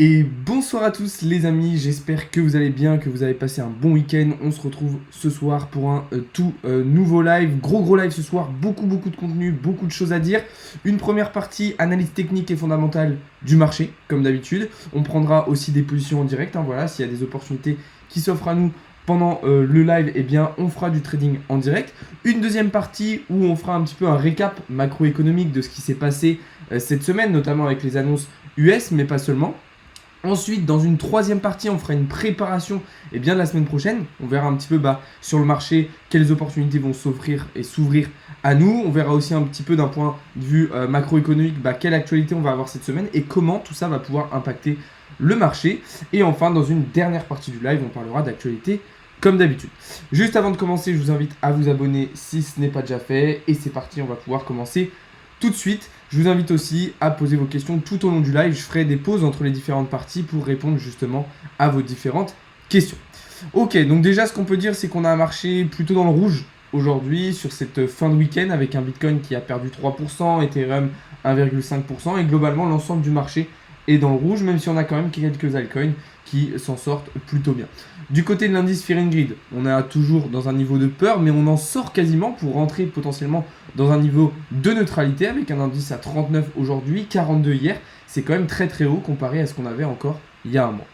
Et bonsoir à tous les amis, j'espère que vous allez bien, que vous avez passé un bon week-end. On se retrouve ce soir pour un tout nouveau live, gros live ce soir, beaucoup de contenu, beaucoup de choses à dire. Une première partie, analyse technique et fondamentale du marché, comme d'habitude. On prendra aussi des positions en direct, voilà, s'il y a des opportunités qui s'offrent à nous pendant le live, eh bien on fera du trading en direct. Une deuxième partie où on fera un petit peu un récap macroéconomique de ce qui s'est passé cette semaine, notamment avec les annonces US, mais pas seulement. Ensuite, dans une troisième partie, on fera une préparation de la semaine prochaine. On verra un petit peu sur le marché quelles opportunités vont s'offrir et s'ouvrir à nous. On verra aussi un petit peu d'un point de vue macroéconomique quelle actualité on va avoir cette semaine et comment tout ça va pouvoir impacter le marché. Et enfin, dans une dernière partie du live, on parlera d'actualité comme d'habitude. Juste avant de commencer, je vous invite à vous abonner si ce n'est pas déjà fait. Et c'est parti, on va pouvoir commencer tout de suite. Je vous invite aussi à poser vos questions tout au long du live. Je ferai des pauses entre les différentes parties pour répondre justement à vos différentes questions. Ok, donc déjà ce qu'on peut dire, c'est qu'on a un marché plutôt dans le rouge aujourd'hui sur cette fin de week-end avec un Bitcoin qui a perdu 3%, Ethereum 1,5% et globalement l'ensemble du marché est dans le rouge, même si on a quand même quelques altcoins qui s'en sortent plutôt bien. Du côté de l'indice Fear and Greed, on est toujours dans un niveau de peur, mais on en sort quasiment pour rentrer potentiellement dans un niveau de neutralité avec un indice à 39 aujourd'hui, 42 hier. C'est quand même très haut comparé à ce qu'on avait encore il y a un mois.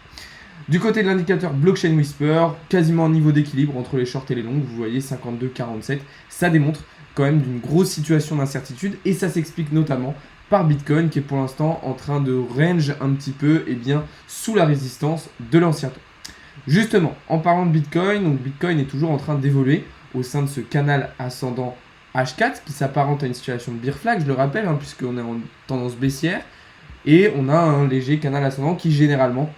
Du côté de l'indicateur Blockchain Whisper, quasiment un niveau d'équilibre entre les shorts et les longs, vous voyez 52-47, ça démontre quand même d'une grosse situation d'incertitude et ça s'explique notamment par Bitcoin qui est pour l'instant en train de range un petit peu sous la résistance de l'ancien temps. Justement, en parlant de Bitcoin, donc Bitcoin est toujours en train d'évoluer au sein de ce canal ascendant H4 qui s'apparente à une situation de bear flag, je le rappelle, puisqu'on est en tendance baissière et on a un léger canal ascendant qui généralement,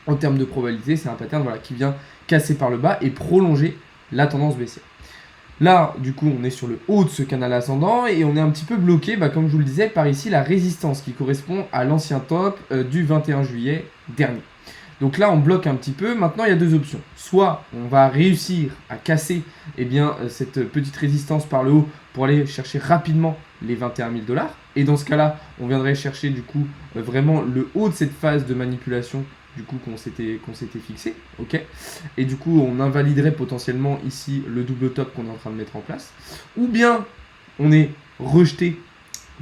en termes de probabilité, c'est un pattern qui vient casser par le bas et prolonger la tendance baissière. Là, du coup, on est sur le haut de ce canal ascendant et on est un petit peu bloqué, comme je vous le disais, par ici la résistance qui correspond à l'ancien top du 21 juillet dernier. Donc là, on bloque un petit peu. Maintenant, il y a deux options. Soit on va réussir à casser cette petite résistance par le haut pour aller chercher rapidement les 21 000 $. Et dans ce cas-là, on viendrait chercher du coup vraiment le haut de cette phase de manipulation du coup qu'on s'était fixé, ok. Et du coup, on invaliderait potentiellement ici le double top qu'on est en train de mettre en place. Ou bien, on est rejeté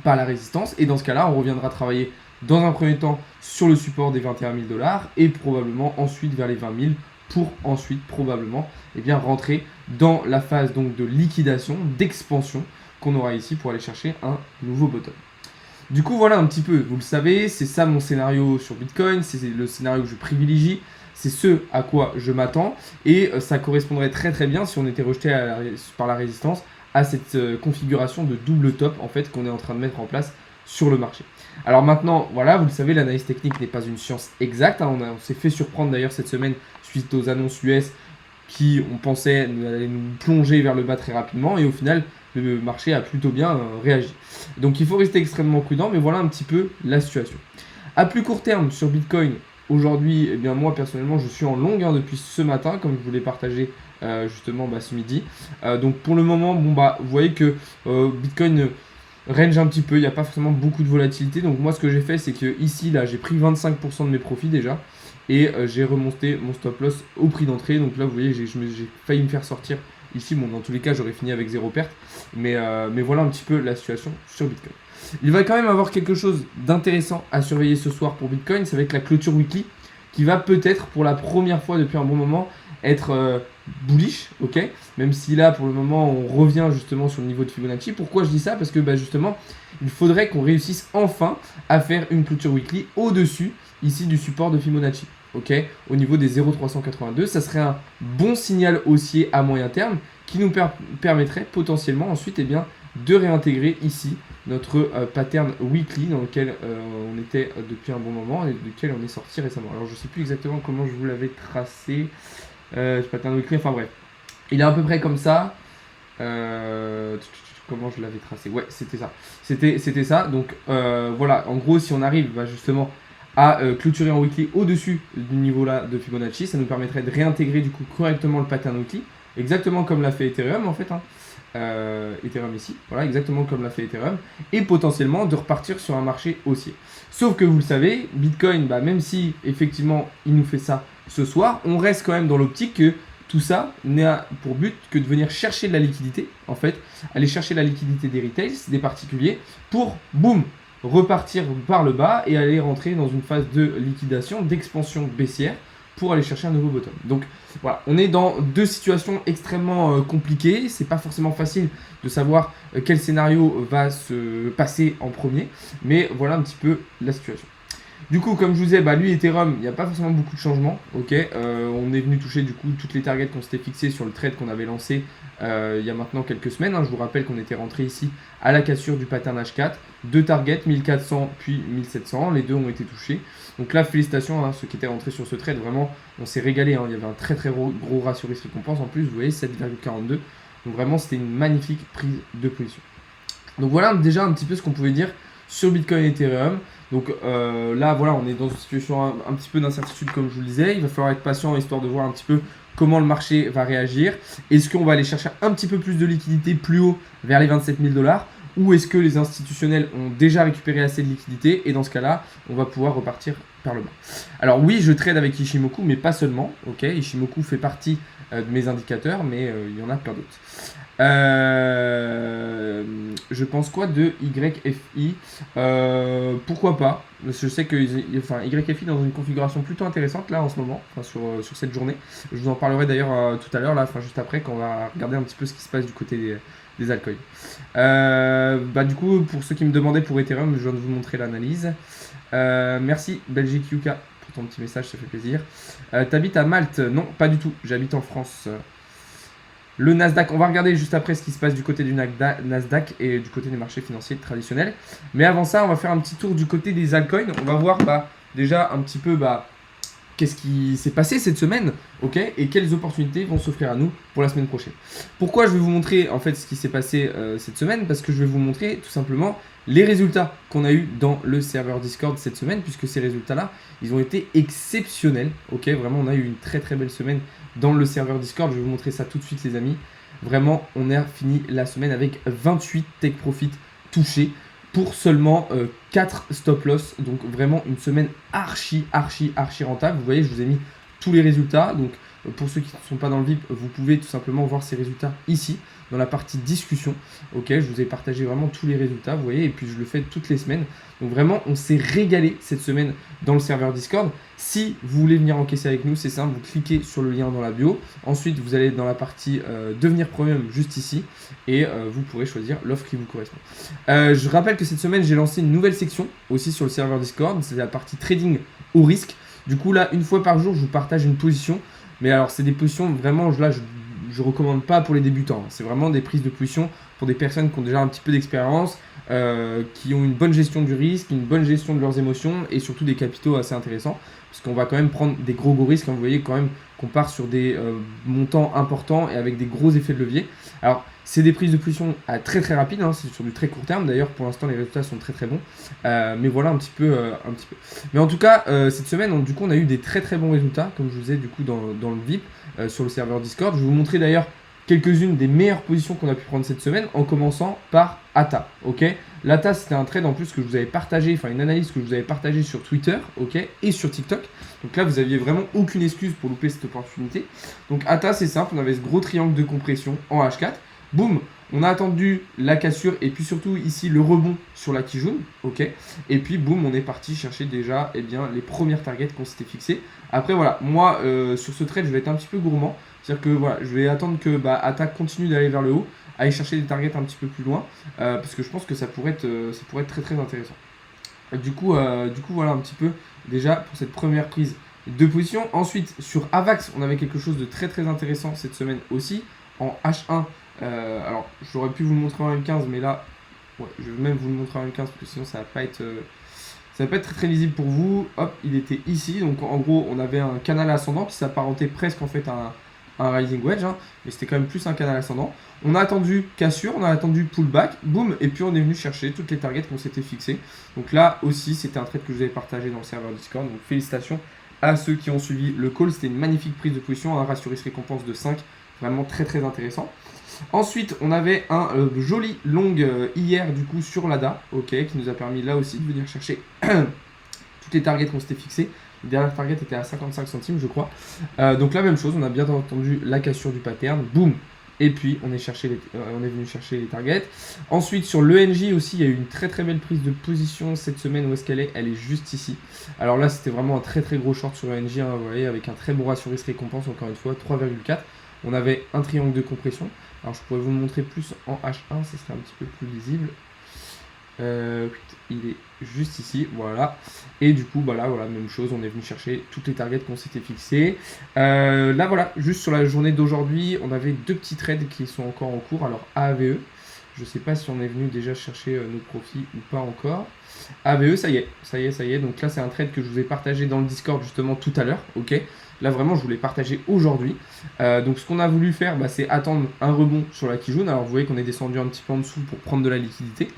par la résistance. Et dans ce cas-là, on reviendra travailler dans un premier temps sur le support des 21 000 $ et probablement ensuite vers les 20 000 pour ensuite probablement rentrer dans la phase donc de liquidation, d'expansion qu'on aura ici pour aller chercher un nouveau bottom. Du coup, voilà un petit peu, vous le savez, c'est ça mon scénario sur Bitcoin, c'est le scénario que je privilégie, c'est ce à quoi je m'attends et ça correspondrait très bien si on était rejeté par la résistance à cette configuration de double top en fait qu'on est en train de mettre en place sur le marché. Alors maintenant, voilà, vous le savez, l'analyse technique n'est pas une science exacte. On s'est fait surprendre d'ailleurs cette semaine suite aux annonces US qui, on pensait, allaient nous plonger vers le bas très rapidement. Et au final, le marché a plutôt bien réagi. Donc il faut rester extrêmement prudent, mais voilà un petit peu la situation. À plus court terme, sur Bitcoin, aujourd'hui, moi personnellement, je suis en long depuis ce matin, comme je vous l'ai partagé justement ce midi. Donc pour le moment, vous voyez que Bitcoin range un petit peu, il n'y a pas forcément beaucoup de volatilité. Donc moi ce que j'ai fait c'est que ici là j'ai pris 25% de mes profits déjà et j'ai remonté mon stop loss au prix d'entrée. Donc là vous voyez j'ai failli me faire sortir ici. Bon, dans tous les cas j'aurais fini avec zéro perte, mais voilà un petit peu la situation sur Bitcoin. Il va quand même avoir quelque chose d'intéressant à surveiller ce soir pour Bitcoin, ça va être la clôture weekly qui va peut-être pour la première fois depuis un bon moment être bullish, ok. Même si là pour le moment on revient justement sur le niveau de Fibonacci. Pourquoi je dis ça? Parce que justement il faudrait qu'on réussisse enfin à faire une clôture weekly au-dessus ici du support de Fibonacci, ok, au niveau des 0,382. Ça serait un bon signal haussier à moyen terme qui nous permettrait potentiellement ensuite de réintégrer ici notre pattern weekly dans lequel on était depuis un bon moment et duquel on est sorti récemment. Alors je ne sais plus exactement comment je vous l'avais tracé, ce pattern weekly, enfin bref. Il est à peu près comme ça. Comment je l'avais tracé? Ouais, c'était ça. C'était ça. Donc voilà, en gros, si on arrive justement à clôturer en weekly au-dessus du niveau là de Fibonacci, ça nous permettrait de réintégrer du coup correctement le pattern weekly, exactement comme l'a fait Ethereum en fait. Ethereum ici, voilà, exactement comme l'a fait Ethereum, et potentiellement de repartir sur un marché haussier. Sauf que vous le savez, Bitcoin, même si effectivement il nous fait ça ce soir, on reste quand même dans l'optique que tout ça n'a pour but que de venir chercher de la liquidité, en fait, aller chercher la liquidité des retails, des particuliers, pour, boum, repartir par le bas et aller rentrer dans une phase de liquidation, d'expansion baissière, pour aller chercher un nouveau bottom. Donc voilà, on est dans deux situations extrêmement compliquées. C'est pas forcément facile de savoir quel scénario va se passer en premier, mais voilà un petit peu la situation. Du coup, comme je vous disais, lui Ethereum, il n'y a pas forcément beaucoup de changements. Ok, on est venu toucher du coup toutes les targets qu'on s'était fixées sur le trade qu'on avait lancé il y a maintenant quelques semaines. Je vous rappelle qu'on était rentré ici à la cassure du pattern H4, deux targets 1400 puis 1700, les deux ont été touchés. Donc là, félicitations à ceux qui étaient rentrés sur ce trade, vraiment on s'est régalé. Il y avait un très gros ratio risque récompense en plus, vous voyez 7,42. Donc vraiment c'était une magnifique prise de position. Donc voilà déjà un petit peu ce qu'on pouvait dire sur Bitcoin et Ethereum. Donc là voilà, on est dans une situation un petit peu d'incertitude comme je vous le disais. Il va falloir être patient histoire de voir un petit peu comment le marché va réagir. Est-ce qu'on va aller chercher un petit peu plus de liquidité plus haut vers les 27 000 $, ou est-ce que les institutionnels ont déjà récupéré assez de liquidité et dans ce cas-là, on va pouvoir repartir par le bas. Alors oui, je trade avec Ishimoku, mais pas seulement. Ok, Ishimoku fait partie de mes indicateurs, mais il y en a plein d'autres. Je pense quoi de YFI? Pourquoi pas? Je sais que YFI est dans une configuration plutôt intéressante là en ce moment, sur cette journée. Je vous en parlerai d'ailleurs tout à l'heure, là, juste après, quand on va regarder un petit peu ce qui se passe du côté des altcoins. Du coup, pour ceux qui me demandaient pour Ethereum, je viens de vous montrer l'analyse. Merci Belgique Yuka pour ton petit message, ça fait plaisir. T'habites à Malte? Non, pas du tout, j'habite en France. Le Nasdaq, on va regarder juste après ce qui se passe du côté du Nasdaq et du côté des marchés financiers traditionnels. Mais avant ça, on va faire un petit tour du côté des altcoins. On va voir déjà un petit peu qu'est-ce qui s'est passé cette semaine, ok, et quelles opportunités vont s'offrir à nous pour la semaine prochaine. Pourquoi je vais vous montrer en fait ce qui s'est passé cette semaine? Parce que je vais vous montrer tout simplement les résultats qu'on a eu dans le serveur Discord cette semaine, puisque ces résultats-là, ils ont été exceptionnels, ok, vraiment on a eu une très belle semaine dans le serveur Discord. Je vais vous montrer ça tout de suite les amis. Vraiment, on a fini la semaine avec 28 take profit touchés pour seulement 4 stop loss. Donc vraiment une semaine archi rentable. Vous voyez, je vous ai mis tous les résultats. Donc pour ceux qui ne sont pas dans le VIP, vous pouvez tout simplement voir ces résultats ici, dans la partie discussion. Ok, je vous ai partagé vraiment tous les résultats, vous voyez, et puis je le fais toutes les semaines. Donc vraiment, on s'est régalé cette semaine dans le serveur Discord. Si vous voulez venir encaisser avec nous, c'est simple, vous cliquez sur le lien dans la bio. Ensuite, vous allez dans la partie devenir premium juste ici et vous pourrez choisir l'offre qui vous correspond. Je rappelle que cette semaine, j'ai lancé une nouvelle section aussi sur le serveur Discord. C'est la partie trading au risque. Du coup, là, une fois par jour, je vous partage une position. Mais alors, c'est des positions vraiment, là, je recommande pas pour les débutants. C'est vraiment des prises de position pour des personnes qui ont déjà un petit peu d'expérience, qui ont une bonne gestion du risque, une bonne gestion de leurs émotions et surtout des capitaux assez intéressants. Parce qu'on va quand même prendre des gros risques. Vous voyez quand même qu'on part sur des montants importants et avec des gros effets de levier. Alors, c'est des prises de position très rapides, c'est sur du très court terme. D'ailleurs, pour l'instant, les résultats sont très bons. Mais voilà un petit peu. Mais en tout cas, cette semaine, du coup, on a eu des très bons résultats, comme je vous disais, du coup, dans le VIP, sur le serveur Discord. Je vais vous montrer d'ailleurs quelques-unes des meilleures positions qu'on a pu prendre cette semaine, en commençant par ATA. Ok, l'ATA, c'était un trade en plus que je vous avais partagé, une analyse que je vous avais partagée sur Twitter, ok, et sur TikTok. Donc là, vous aviez vraiment aucune excuse pour louper cette opportunité. Donc ATA, c'est simple, on avait ce gros triangle de compression en H4. Boum, on a attendu la cassure et puis surtout ici le rebond sur la Kijun, ok. Et puis boum, on est parti chercher déjà les premières targets qu'on s'était fixées. Après voilà, moi sur ce trade, je vais être un petit peu gourmand. C'est-à-dire que voilà, je vais attendre que ATA continue d'aller vers le haut, aller chercher des targets un petit peu plus loin, parce que je pense que ça pourrait être très intéressant. Du coup, voilà un petit peu déjà pour cette première prise de position. Ensuite, sur AVAX, on avait quelque chose de très intéressant cette semaine aussi, en H1. Alors, j'aurais pu vous le montrer en M15, mais là, ouais, je vais même vous le montrer en M15, parce que sinon ça va pas être très lisible pour vous. Hop, il était ici, donc en gros, on avait un canal ascendant qui s'apparentait presque en fait à un rising wedge, mais c'était quand même plus un canal ascendant. On a attendu cassure, on a attendu pullback, boum, et puis on est venu chercher toutes les targets qu'on s'était fixées. Donc là aussi, c'était un trade que je vous avais partagé dans le serveur Discord, donc félicitations à ceux qui ont suivi le call. C'était une magnifique prise de position, un ratio risque récompense de 5, vraiment très intéressant. Ensuite, on avait un joli long hier du coup sur l'ADA, ok, qui nous a permis là aussi de venir chercher toutes les targets qu'on s'était fixées. Le dernier target était à 55 centimes, je crois. Donc la même chose, on a bien entendu la cassure du pattern, boum. Et puis on est venu chercher les targets. Ensuite sur l'ENJ aussi, il y a eu une très belle prise de position cette semaine. Où est-ce qu'elle est? Elle est juste ici. Alors là, c'était vraiment un très gros short sur l'ENJ, hein, vous voyez, avec un très bon ratio risque récompense, encore une fois, 3,4. On avait un triangle de compression. Alors je pourrais vous le montrer plus en H1, ça serait un petit peu plus lisible. Il est juste ici, voilà. Et du coup, bah là, voilà, même chose, on est venu chercher toutes les targets qu'on s'était fixées. Là, voilà, juste sur la journée d'aujourd'hui, on avait deux petits trades qui sont encore en cours. Alors, AAVE, je sais pas si on est venu déjà chercher nos profits ou pas encore. AAVE, ça y est. Donc là, c'est un trade que je vous ai partagé dans le Discord justement tout à l'heure, ok. Là, vraiment, je voulais partager aujourd'hui. Donc, ce qu'on a voulu faire, bah, c'est attendre un rebond sur la Kijun. Alors, vous voyez qu'on est descendu un petit peu en dessous pour prendre de la liquidité.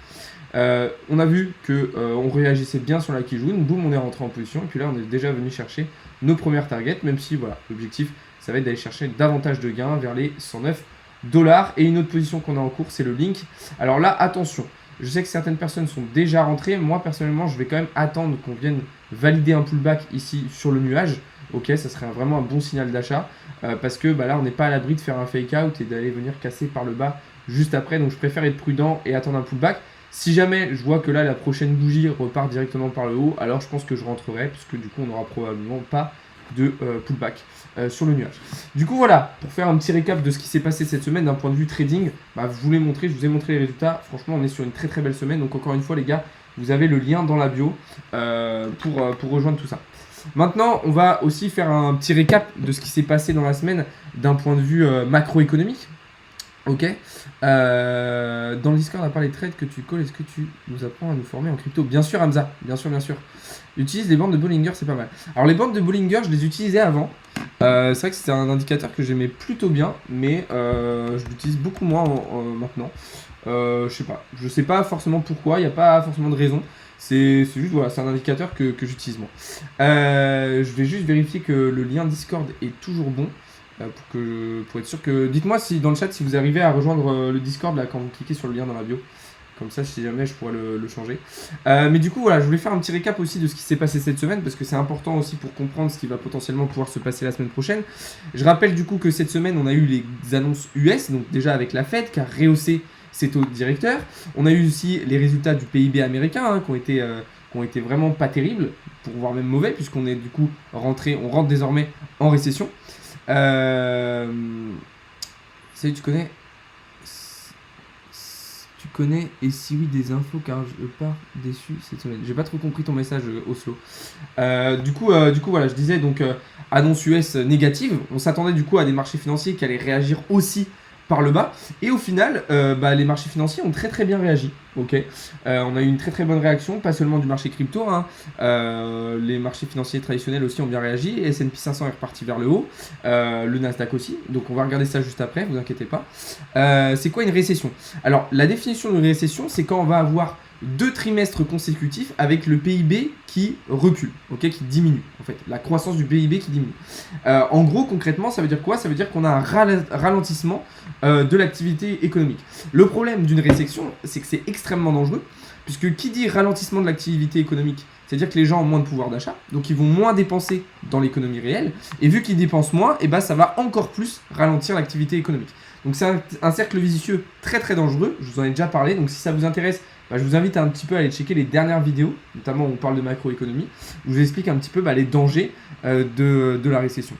On a vu qu'on réagissait bien sur la Kijun, boum, on est rentré en position, et puis là on est déjà venu chercher nos premières targets, même si voilà, l'objectif ça va être d'aller chercher davantage de gains vers les 109 $. Et une autre position qu'on a en cours, c'est le Link. Alors là, attention, je sais que certaines personnes sont déjà rentrées, moi personnellement je vais quand même attendre qu'on vienne valider un pullback ici sur le nuage. Ok, ça serait vraiment un bon signal d'achat, parce que bah, là on n'est pas à l'abri de faire un fake out et d'aller venir casser par le bas juste après, donc je préfère être prudent et attendre un pullback. Si jamais je vois que là la prochaine bougie repart directement par le haut, alors je pense que je rentrerai, puisque du coup on n'aura probablement pas de pullback sur le nuage. Du coup voilà, pour faire un petit récap de ce qui s'est passé cette semaine d'un point de vue trading, bah, je vous ai montré les résultats. Franchement on est sur une très belle semaine, donc encore une fois les gars, vous avez le lien dans la bio pour rejoindre tout ça. Maintenant on va aussi faire un petit récap de ce qui s'est passé dans la semaine d'un point de vue macroéconomique. Ok. Dans le Discord, à part les trades que tu colles, est-ce que tu nous apprends à nous former en crypto? Bien sûr, Hamza, bien sûr. Utilise les bandes de Bollinger, c'est pas mal. Alors les bandes de Bollinger, je les utilisais avant. C'est vrai que c'était un indicateur que j'aimais plutôt bien, mais je l'utilise beaucoup moins maintenant. Je sais pas forcément pourquoi, il n'y a pas forcément de raison. C'est juste, voilà, c'est un indicateur que j'utilise moi. Je vais juste vérifier que le lien Discord est toujours bon. Pour être sûr que... Dites-moi si dans le chat si vous arrivez à rejoindre le Discord là quand vous cliquez sur le lien dans la bio. Comme ça, si jamais je pourrais le changer. Mais du coup, voilà, je voulais faire un petit récap aussi de ce qui s'est passé cette semaine, parce que c'est important aussi pour comprendre ce qui va potentiellement pouvoir se passer la semaine prochaine. Je rappelle du coup que cette semaine, on a eu les annonces US, donc déjà avec la Fed qui a rehaussé ses taux directeurs. On a eu aussi les résultats du PIB américain qui ont été vraiment pas terribles, pour voir même mauvais, puisqu'on est du coup on rentre désormais en récession. Salut, tu connais et si oui des infos car je pars déçu cette semaine. J'ai pas trop compris ton message Oslo. Du coup voilà, je disais donc annonce US négative. On s'attendait du coup à des marchés financiers qui allaient réagir aussi par le bas, et au final les marchés financiers ont très bien réagi. Ok, on a eu une très bonne réaction, pas seulement du marché crypto, hein. Les marchés financiers traditionnels aussi ont bien réagi, et S&P 500 est reparti vers le haut, le Nasdaq aussi, donc on va regarder ça juste après, vous inquiétez pas. C'est quoi une récession? Alors la définition d'une récession, c'est quand on va avoir 2 trimestres consécutifs avec le PIB qui recule, ok, qui diminue, en fait, la croissance du PIB qui diminue. En gros, concrètement, ça veut dire quoi? Ça veut dire qu'on a un ralentissement de l'activité économique. Le problème d'une récession, c'est que c'est extrêmement dangereux, puisque qui dit ralentissement de l'activité économique, c'est-à-dire que les gens ont moins de pouvoir d'achat, donc ils vont moins dépenser dans l'économie réelle, et vu qu'ils dépensent moins, et ça va encore plus ralentir l'activité économique. Donc c'est un cercle vicieux très dangereux, je vous en ai déjà parlé, donc si ça vous intéresse, je vous invite un petit peu à aller checker les dernières vidéos, notamment où on parle de macroéconomie, où je vous explique un petit peu les dangers de la récession.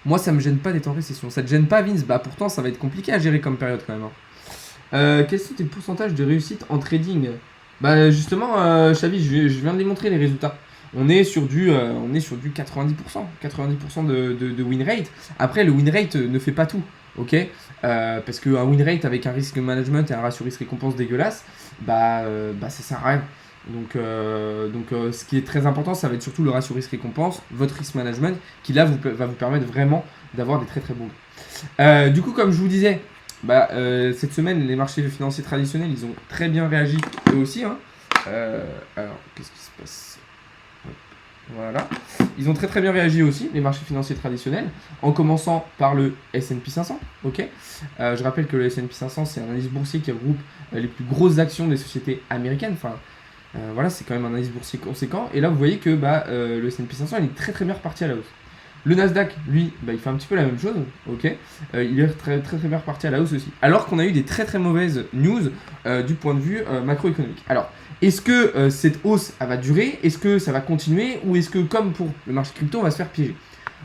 Moi, ça me gêne pas d'être en récession. Ça te gêne pas, Vince? Pourtant, ça va être compliqué à gérer comme période quand même. Quels sont tes pourcentages de réussite en trading? Justement, Chavi, je viens de les montrer les résultats. On est sur du 90%, 90% de win rate. Après, le win rate ne fait pas tout, ok, parce qu'un win rate avec un risk management et un ratio risque récompense dégueulasse, ça sert à rien. Donc, ce qui est très important, ça va être surtout le ratio risque récompense, votre risk management, qui là va vous permettre vraiment d'avoir des très bons gains. Du coup, comme je vous disais, cette semaine, les marchés financiers traditionnels, ils ont très bien réagi eux aussi, hein. Alors, qu'est-ce qui se passe? Voilà. ils ont très bien réagi aussi, les marchés financiers traditionnels, en commençant par le S&P 500. Ok. Je rappelle que le S&P 500, c'est un indice boursier qui regroupe les plus grosses actions des sociétés américaines. Enfin, voilà, c'est quand même un indice boursier conséquent. Et là, vous voyez que le S&P 500, il est très bien reparti à la hausse. Le Nasdaq, lui, il fait un petit peu la même chose, ok. Il est très bien reparti à la hausse aussi. Alors qu'on a eu des très mauvaises news du point de vue macroéconomique. Alors, est-ce que cette hausse, elle va durer? Est-ce que ça va continuer? Ou est-ce que, comme pour le marché crypto, on va se faire piéger?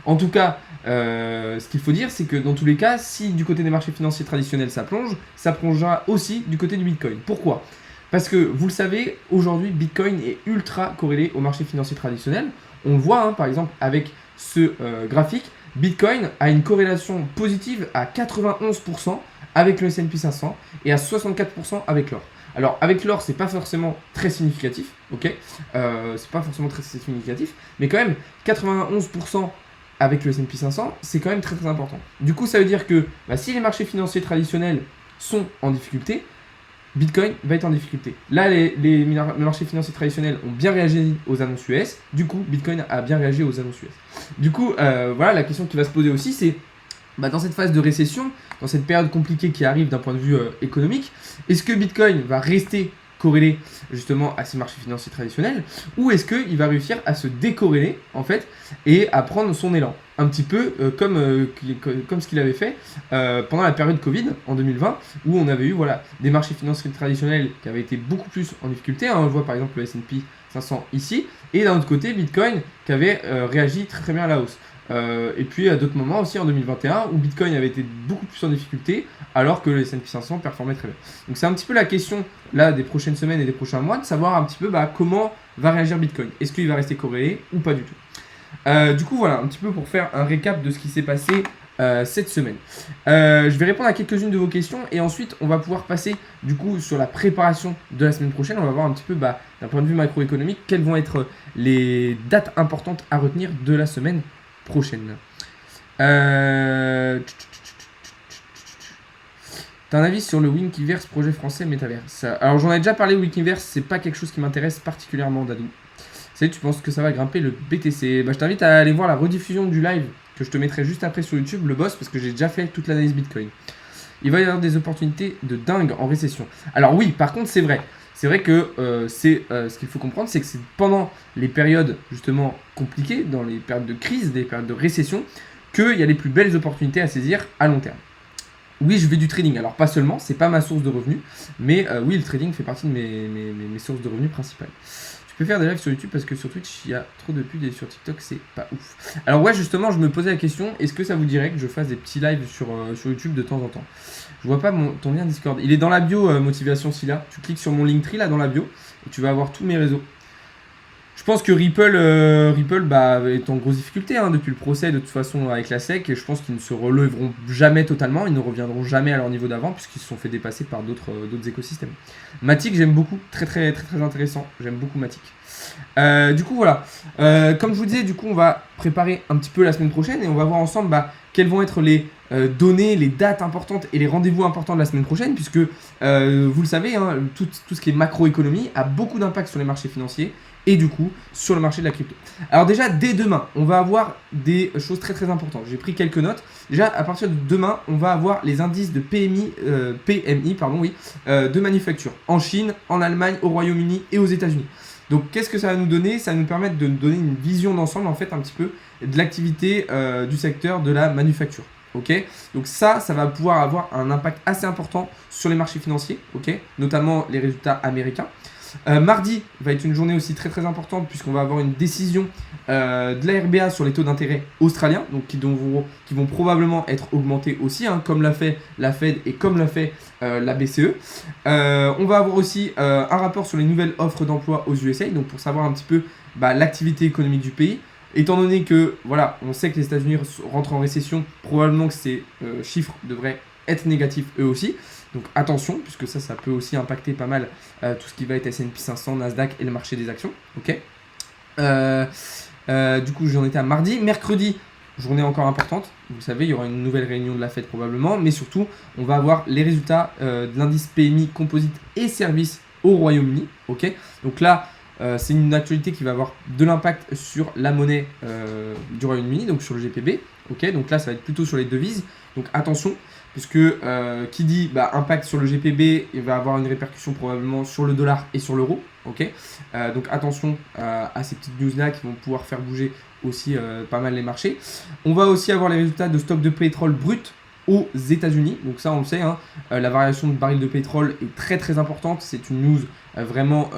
En tout cas, ce qu'il faut dire, c'est que dans tous les cas, si du côté des marchés financiers traditionnels ça plongera aussi du côté du Bitcoin. Pourquoi? Parce que, vous le savez, aujourd'hui, Bitcoin est ultra corrélé au marché financier traditionnel. On le voit, par exemple, avec ce graphique, Bitcoin a une corrélation positive à 91% avec le S&P 500 et à 64% avec l'or. Alors avec l'or, c'est pas forcément très significatif, ok, c'est pas forcément très significatif, mais quand même 91% avec le S&P 500, c'est quand même très important. Du coup, ça veut dire que si les marchés financiers traditionnels sont en difficulté, Bitcoin va être en difficulté. Là, les marchés financiers traditionnels ont bien réagi aux annonces US. Du coup, Bitcoin a bien réagi aux annonces US. Du coup, voilà, la question qui va se poser aussi, c'est dans cette phase de récession, dans cette période compliquée qui arrive d'un point de vue économique, est-ce que Bitcoin va rester corrélé justement à ces marchés financiers traditionnels, ou est-ce qu'il va réussir à se décorréler en fait et à prendre son élan un petit peu comme ce qu'il avait fait pendant la période Covid en 2020, où on avait eu des marchés financiers traditionnels qui avaient été beaucoup plus en difficulté, on voit par exemple le S&P 500 ici, et d'un autre côté Bitcoin qui avait réagi très bien à la hausse. Et puis à d'autres moments aussi en 2021 où Bitcoin avait été beaucoup plus en difficulté alors que le S&P 500 performait très bien. Donc c'est un petit peu la question là des prochaines semaines et des prochains mois de savoir un petit peu comment va réagir Bitcoin. Est-ce qu'il va rester corrélé ou pas du tout. Du coup voilà un petit peu pour faire un récap de ce qui s'est passé cette semaine. Je vais répondre à quelques-unes de vos questions et ensuite on va pouvoir passer du coup sur la préparation de la semaine prochaine. On va voir un petit peu d'un point de vue macroéconomique quelles vont être les dates importantes à retenir de la semaine prochaine. T'as un avis sur le Winkiverse, projet français Metaverse? Alors j'en ai déjà parlé, Winkiverse, c'est pas quelque chose qui m'intéresse particulièrement, Dadou. Salut, tu penses que ça va grimper le BTC? Je t'invite à aller voir la rediffusion du live que je te mettrai juste après sur YouTube, le boss, parce que j'ai déjà fait toute l'analyse Bitcoin. Il va y avoir des opportunités de dingue en récession. Alors oui, par contre, c'est vrai. C'est vrai que ce qu'il faut comprendre, c'est que c'est pendant les périodes justement compliquées, dans les périodes de crise, des périodes de récession, qu'il y a les plus belles opportunités à saisir à long terme. Oui, je fais du trading. Alors pas seulement, c'est pas ma source de revenus, mais oui, le trading fait partie de mes sources de revenus principales. Je peux faire des lives sur YouTube parce que sur Twitch, il y a trop de pubs et sur TikTok, c'est pas ouf. Alors ouais, justement, je me posais la question, est-ce que ça vous dirait que je fasse des petits lives sur YouTube de temps en temps? Je vois pas ton lien Discord. Il est dans la bio, Motivation Silla. Tu cliques sur mon Linktree là dans la bio et tu vas avoir tous mes réseaux. Je pense que Ripple est en grosse difficulté depuis le procès de toute façon avec la SEC, et je pense qu'ils ne se relèveront jamais totalement, ils ne reviendront jamais à leur niveau d'avant puisqu'ils se sont fait dépasser par d'autres écosystèmes. Matic, j'aime beaucoup, très intéressant, j'aime beaucoup Matic. Du coup voilà, comme je vous disais, du coup on va préparer un petit peu la semaine prochaine et on va voir ensemble quelles vont être les données, les dates importantes et les rendez-vous importants de la semaine prochaine, puisque vous le savez, tout ce qui est macroéconomie a beaucoup d'impact sur les marchés financiers et du coup sur le marché de la crypto. Alors déjà, dès demain, on va avoir des choses très importantes. J'ai pris quelques notes. Déjà, à partir de demain, on va avoir les indices de PMI de manufacture en Chine, en Allemagne, au Royaume-Uni et aux États-Unis. Donc qu'est-ce que ça va nous donner? Ça va nous permettre de nous donner une vision d'ensemble en fait un petit peu de l'activité du secteur de la manufacture. Ok, donc ça va pouvoir avoir un impact assez important sur les marchés financiers, ok, notamment les résultats américains. Mardi va être une journée aussi très importante puisqu'on va avoir une décision de la RBA sur les taux d'intérêt australiens, donc qui vont probablement être augmentés aussi, comme l'a fait la Fed et comme l'a fait la BCE. On va avoir aussi un rapport sur les nouvelles offres d'emploi aux USA, donc pour savoir un petit peu l'activité économique du pays. Étant donné que, on sait que les États-Unis rentrent en récession, probablement que ces chiffres devraient être négatifs eux aussi. Donc attention, puisque ça peut aussi impacter pas mal tout ce qui va être S&P 500, Nasdaq et le marché des actions. Ok. Du coup, j'en étais à mardi. Mercredi, journée encore importante. Vous savez, il y aura une nouvelle réunion de la Fed probablement. Mais surtout, on va avoir les résultats de l'indice PMI composite et services au Royaume-Uni. Ok. Donc là, c'est une actualité qui va avoir de l'impact sur la monnaie du Royaume-Uni, donc sur le GPB. Ok, donc là, ça va être plutôt sur les devises. Donc attention, puisque qui dit impact sur le GPB, il va avoir une répercussion probablement sur le dollar et sur l'euro. Ok, donc attention à ces petites news-là qui vont pouvoir faire bouger aussi pas mal les marchés. On va aussi avoir les résultats de stock de pétrole brut aux États-Unis. Donc ça, on le sait, hein, la variation de baril de pétrole est très très importante. C'est une news vraiment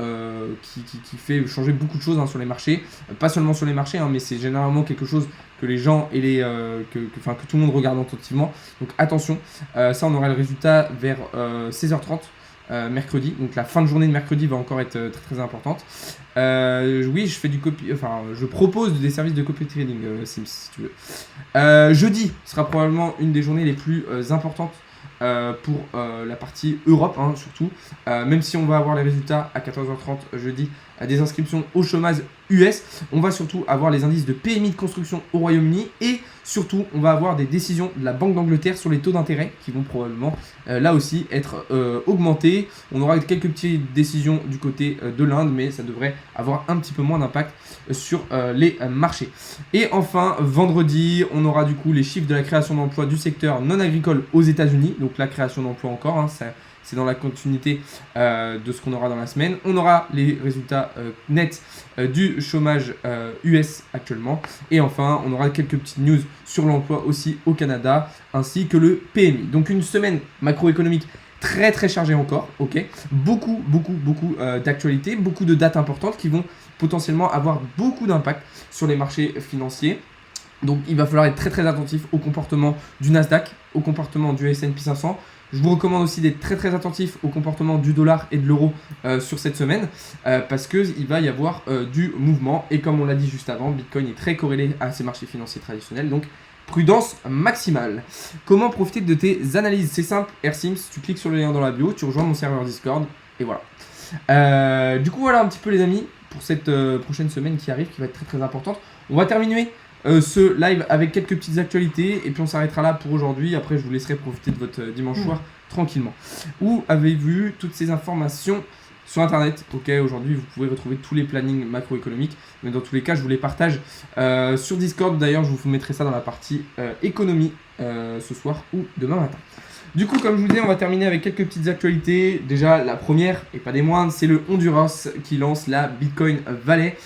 qui fait changer beaucoup de choses sur les marchés. Pas seulement sur les marchés, hein, mais c'est généralement quelque chose que les gens et que tout le monde regarde attentivement. Donc attention, ça on aura le résultat vers 16h30. Mercredi, donc la fin de journée de mercredi va encore être très très importante. Oui, je propose des services de copy trading, Sims, si tu veux. Jeudi sera probablement une des journées les plus importantes pour la partie Europe, hein, surtout. Même si on va avoir les résultats à 14h30 jeudi des inscriptions au chômage US, on va surtout avoir les indices de PMI de construction au Royaume-Uni et surtout on va avoir des décisions de la Banque d'Angleterre sur les taux d'intérêt qui vont probablement là aussi être augmentés. On aura quelques petites décisions du côté de l'Inde, mais ça devrait avoir un petit peu moins d'impact sur les marchés. Et enfin, vendredi, on aura du coup les chiffres de la création d'emplois du secteur non agricole aux États-Unis. Donc la création d'emplois encore, hein, c'est dans la continuité de ce qu'on aura dans la semaine. On aura les résultats nets du chômage US actuellement. Et enfin, on aura quelques petites news sur l'emploi aussi au Canada, ainsi que le PMI. Donc une semaine macroéconomique très très chargée encore, ok. Beaucoup d'actualités, beaucoup de dates importantes qui vont potentiellement avoir beaucoup d'impact sur les marchés financiers. Donc il va falloir être très très attentif au comportement du Nasdaq, au comportement du S&P 500. Je vous recommande aussi d'être très très attentif au comportement du dollar et de l'euro sur cette semaine parce qu'il va y avoir du mouvement. Et comme on l'a dit juste avant, Bitcoin est très corrélé à ces marchés financiers traditionnels. Donc prudence maximale. Comment profiter de tes analyses? C'est simple, AirSims, tu cliques sur le lien dans la bio, tu rejoins mon serveur Discord et voilà. Du coup voilà un petit peu les amis pour cette prochaine semaine qui arrive, qui va être très très importante. On va terminer ce live avec quelques petites actualités et puis on s'arrêtera là pour aujourd'hui. Après je vous laisserai profiter de votre dimanche soir tranquillement. Où avez-vous vu toutes ces informations sur internet? Ok, aujourd'hui vous pouvez retrouver tous les plannings macroéconomiques, mais dans tous les cas je vous les partage sur Discord. D'ailleurs je vous mettrai ça dans la partie économie ce soir ou demain matin. Du coup, comme je vous disais, on va terminer avec quelques petites actualités. Déjà, la première, et pas des moindres, c'est le Honduras qui lance la Bitcoin Valley.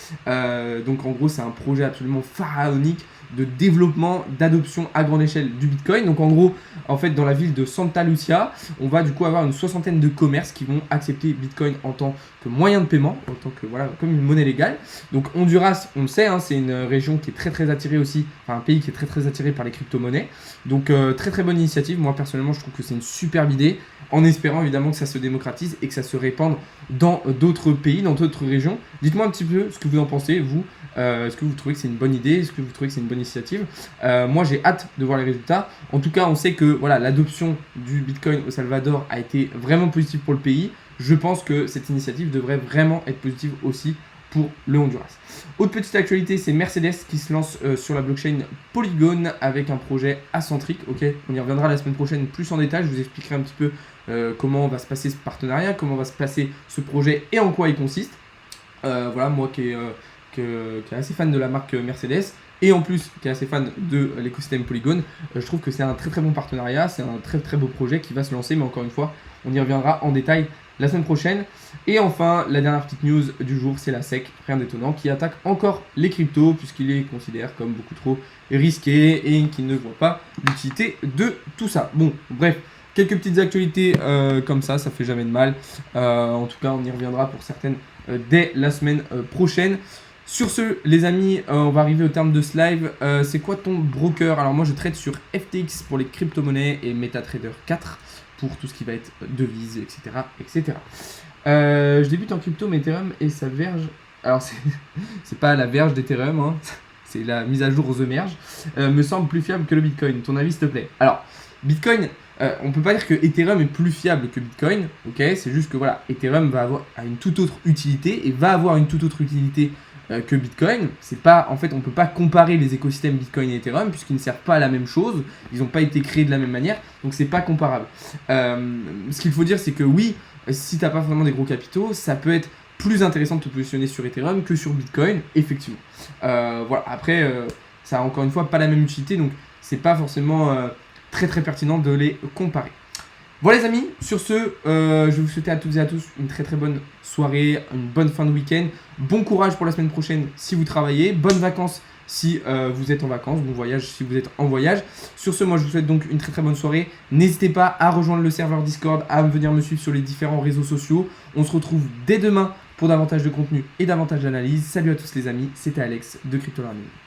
Donc en gros, c'est un projet absolument pharaonique de développement, d'adoption à grande échelle du Bitcoin. Donc en gros, en fait, dans la ville de Santa Lucia, on va du coup avoir une soixantaine de commerces qui vont accepter Bitcoin en tant que moyen de paiement, en tant que comme une monnaie légale. Donc Honduras, on le sait, hein, c'est une région qui est très très attirée aussi, enfin un pays qui est très très attiré par les crypto-monnaies. Donc très très bonne initiative. Moi personnellement, je trouve que c'est une superbe idée, en espérant évidemment que ça se démocratise et que ça se répande dans d'autres pays, dans d'autres régions. Dites-moi un petit peu ce que vous en pensez, vous. Est-ce que vous trouvez que c'est une bonne idée? Est-ce que vous trouvez que c'est une bonne initiative? Moi j'ai hâte de voir les résultats. En tout cas on sait que voilà, l'adoption du Bitcoin au Salvador a été vraiment positive pour le pays. Je pense que cette initiative devrait vraiment être positive aussi pour le Honduras. Autre petite actualité, c'est Mercedes qui se lance sur la blockchain Polygon avec un projet acentrique. Ok, on y reviendra la semaine prochaine plus en détail. Je vous expliquerai un petit peu comment va se passer ce partenariat, comment va se passer ce projet et en quoi il consiste. Voilà, moi qui est assez fan de la marque Mercedes et en plus qui est assez fan de l'écosystème Polygon, je trouve que c'est un très très bon partenariat, c'est un très très beau projet qui va se lancer, mais encore une fois, on y reviendra en détail la semaine prochaine. Et enfin, la dernière petite news du jour, c'est la SEC, rien d'étonnant, qui attaque encore les cryptos puisqu'il les considère comme beaucoup trop risqués et qu'il ne voit pas l'utilité de tout ça. Bon, bref, quelques petites actualités comme ça fait jamais de mal. En tout cas, on y reviendra pour certaines dès la semaine prochaine. Sur ce, les amis, on va arriver au terme de ce live. C'est quoi ton broker? Alors moi, je trade sur FTX pour les crypto-monnaies et MetaTrader 4 pour tout ce qui va être devises, etc. etc. Je débute en crypto, mais Ethereum et sa verge... Alors, c'est pas la verge d'Ethereum, hein, c'est la mise à jour The Merge. Me semble plus fiable que le Bitcoin. Ton avis, s'il te plaît? Alors, Bitcoin... on peut pas dire que Ethereum est plus fiable que Bitcoin, ok? C'est juste que voilà, Ethereum a une toute autre utilité et va avoir une toute autre utilité que Bitcoin. C'est pas, en fait, on peut pas comparer les écosystèmes Bitcoin et Ethereum puisqu'ils ne servent pas à la même chose, ils n'ont pas été créés de la même manière, donc c'est pas comparable. Ce qu'il faut dire, c'est que oui, si t'as pas vraiment des gros capitaux, ça peut être plus intéressant de te positionner sur Ethereum que sur Bitcoin, effectivement. Voilà, après, ça a encore une fois pas la même utilité, donc c'est pas forcément très pertinent de les comparer. Voilà les amis, sur ce, je vais vous souhaiter à toutes et à tous une très bonne soirée, une bonne fin de week-end. Bon courage pour la semaine prochaine si vous travaillez, bonnes vacances si vous êtes en vacances, bon voyage si vous êtes en voyage. Sur ce, moi je vous souhaite donc une très bonne soirée. N'hésitez pas à rejoindre le serveur Discord, à venir me suivre sur les différents réseaux sociaux. On se retrouve dès demain pour davantage de contenu et davantage d'analyse. Salut à tous les amis, c'était Alex de Crypto Learning.